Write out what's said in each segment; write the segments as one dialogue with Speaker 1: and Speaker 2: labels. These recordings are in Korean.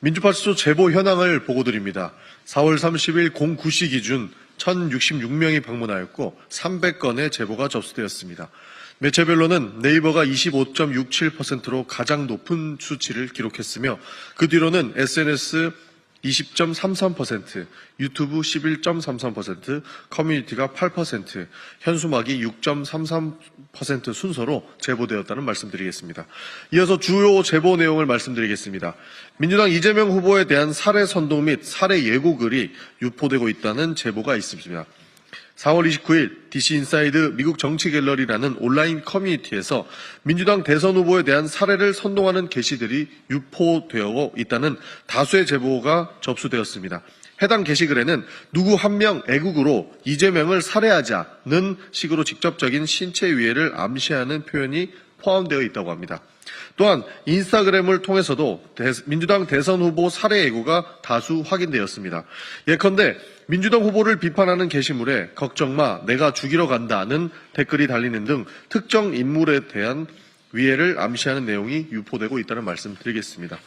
Speaker 1: 민주파출소 제보 현황을 보고드립니다. 4월 30일 09시 기준 1066명이 방문하였고 300건의 제보가 접수되었습니다. 매체별로는 네이버가 25.67%로 가장 높은 수치를 기록했으며 그 뒤로는 SNS 20.33%, 유튜브 11.33%, 커뮤니티가 8%, 현수막이 6.33% 순서로 제보되었다는 말씀드리겠습니다. 이어서 주요 제보 내용을 말씀드리겠습니다. 민주당 이재명 후보에 대한 살해 선동 및 살해 예고글이 유포되고 있다는 제보가 있습니다. 4월 29일 DC 인사이드 미국 정치 갤러리라는 온라인 커뮤니티에서 민주당 대선 후보에 대한 살해를 선동하는 게시들이 유포되어 있다는 다수의 제보가 접수되었습니다. 해당 게시글에는 누구 한 명 애국으로 이재명을 살해하자는 식으로 직접적인 신체 위해를 암시하는 표현이 포함되어 있다고 합니다. 또한 인스타그램을 통해서도 민주당 대선 후보 살해 예고가 다수 확인되었습니다. 예컨대 민주당 후보를 비판하는 게시물에 걱정마 내가 죽이러 간다는 댓글이 달리는 등 특정 인물에 대한 위해를 암시하는 내용이 유포되고 있다는 말씀 드리겠습니다.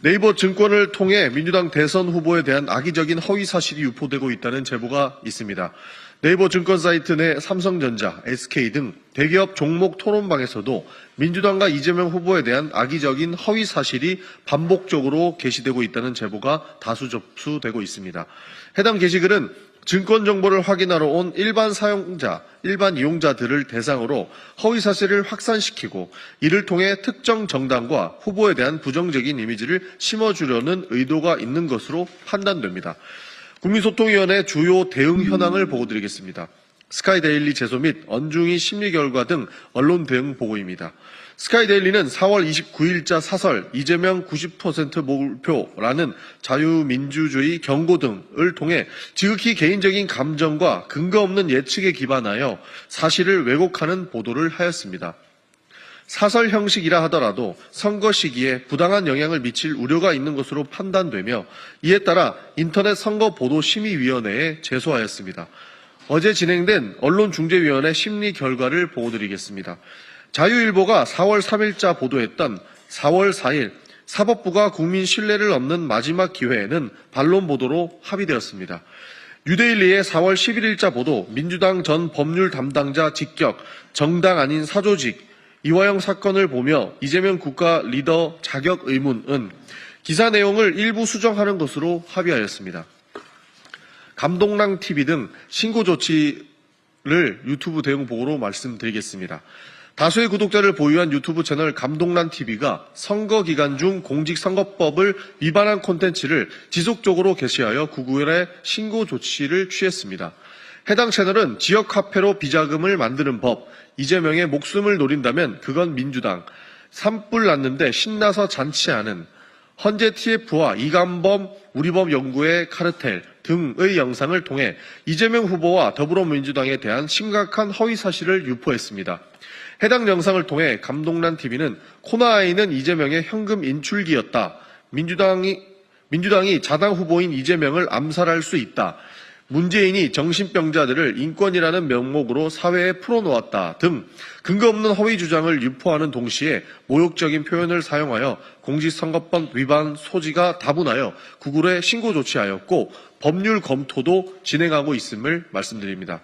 Speaker 1: 네이버 증권을 통해 민주당 대선 후보에 대한 악의적인 허위 사실이 유포되고 있다는 제보가 있습니다. 네이버 증권 사이트 내 삼성전자, SK 등 대기업 종목 토론방에서도 민주당과 이재명 후보에 대한 악의적인 허위 사실이 반복적으로 게시되고 있다는 제보가 다수 접수되고 있습니다. 해당 게시글은 증권 정보를 확인하러 온 일반 사용자, 일반 이용자들을 대상으로 허위 사실을 확산시키고 이를 통해 특정 정당과 후보에 대한 부정적인 이미지를 심어주려는 의도가 있는 것으로 판단됩니다. 국민소통위원회 주요 대응 현황을 보고드리겠습니다. 스카이데일리 제소 및 언중이 심리 결과 등 언론 대응 보고입니다. 스카이데일리는 4월 29일자 사설 이재명 90% 몰표라는 자유민주주의 경고 등을 통해 지극히 개인적인 감정과 근거 없는 예측에 기반하여 사실을 왜곡하는 보도를 하였습니다. 사설 형식이라 하더라도 선거 시기에 부당한 영향을 미칠 우려가 있는 것으로 판단되며 이에 따라 인터넷 선거보도심의위원회에 제소하였습니다. 어제 진행된 언론중재위원회 심리 결과를 보고드리겠습니다. 자유일보가 4월 3일자 보도했던 4월 4일 사법부가 국민 신뢰를 얻는 마지막 기회에는 반론 보도로 합의되었습니다. 뉴데일리의 4월 11일자 보도 민주당 전 법률 담당자 직격 정당 아닌 사조직 이화영 사건을 보며 이재명 국가 리더 자격 의문은 기사 내용을 일부 수정하는 것으로 합의하였습니다. 감동랑 TV 등 신고 조치를 유튜브 대응 보고로 말씀드리겠습니다. 다수의 구독자를 보유한 유튜브 채널 감동란 TV가 선거 기간 중 공직선거법을 위반한 콘텐츠를 지속적으로 게시하여 구글에 신고 조치를 취했습니다. 해당 채널은 지역 카페로 비자금을 만드는 법, 이재명의 목숨을 노린다면 그건 민주당, 산불 났는데 신나서 잔치하는, 헌재 TF와 이간범 우리법 연구의 카르텔 등의 영상을 통해 이재명 후보와 더불어민주당에 대한 심각한 허위 사실을 유포했습니다. 해당 영상을 통해 감동란 TV는 코나아이는 이재명의 현금 인출기였다. 민주당이 자당 후보인 이재명을 암살할 수 있다. 문재인이 정신병자들을 인권이라는 명목으로 사회에 풀어놓았다 등 근거 없는 허위 주장을 유포하는 동시에 모욕적인 표현을 사용하여 공직선거법 위반 소지가 다분하여 구글에 신고 조치하였고 법률 검토도 진행하고 있음을 말씀드립니다.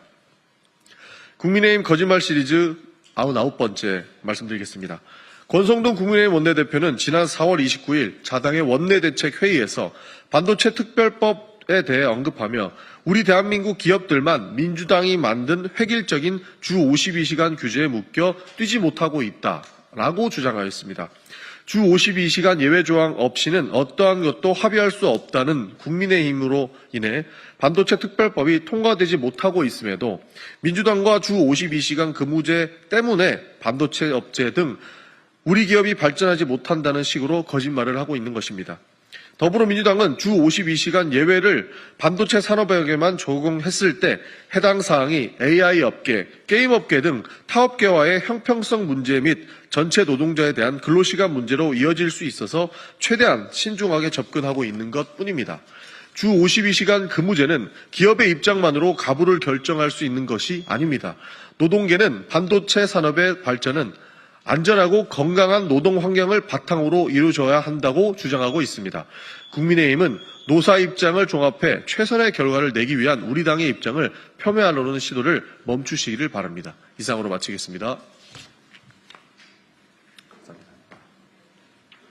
Speaker 1: 국민의힘 거짓말 시리즈 99번째 말씀드리겠습니다. 권성동 국민의힘 원내대표는 지난 4월 29일 자당의 원내대책회의에서 반도체 특별법에 대해 언급하며 우리 대한민국 기업들만 민주당이 만든 획일적인 주 52시간 규제에 묶여 뛰지 못하고 있다라고 주장하였습니다. 주 52시간 예외 조항 없이는 어떠한 것도 합의할 수 없다는 국민의힘으로 인해 반도체 특별법이 통과되지 못하고 있음에도 민주당과 주 52시간 근무제 때문에 반도체 업체 등 우리 기업이 발전하지 못한다는 식으로 거짓말을 하고 있는 것입니다. 더불어민주당은 주 52시간 예외를 반도체 산업에게만 적용했을 때 해당 사항이 AI 업계, 게임 업계 등 타업계와의 형평성 문제 및 전체 노동자에 대한 근로시간 문제로 이어질 수 있어서 최대한 신중하게 접근하고 있는 것뿐입니다. 주 52시간 근무제는 기업의 입장만으로 가부를 결정할 수 있는 것이 아닙니다. 노동계는 반도체 산업의 발전은 안전하고 건강한 노동 환경을 바탕으로 이루어져야 한다고 주장하고 있습니다. 국민의힘은 노사 입장을 종합해 최선의 결과를 내기 위한 우리 당의 입장을 폄훼하려는 시도를 멈추시기를 바랍니다. 이상으로 마치겠습니다.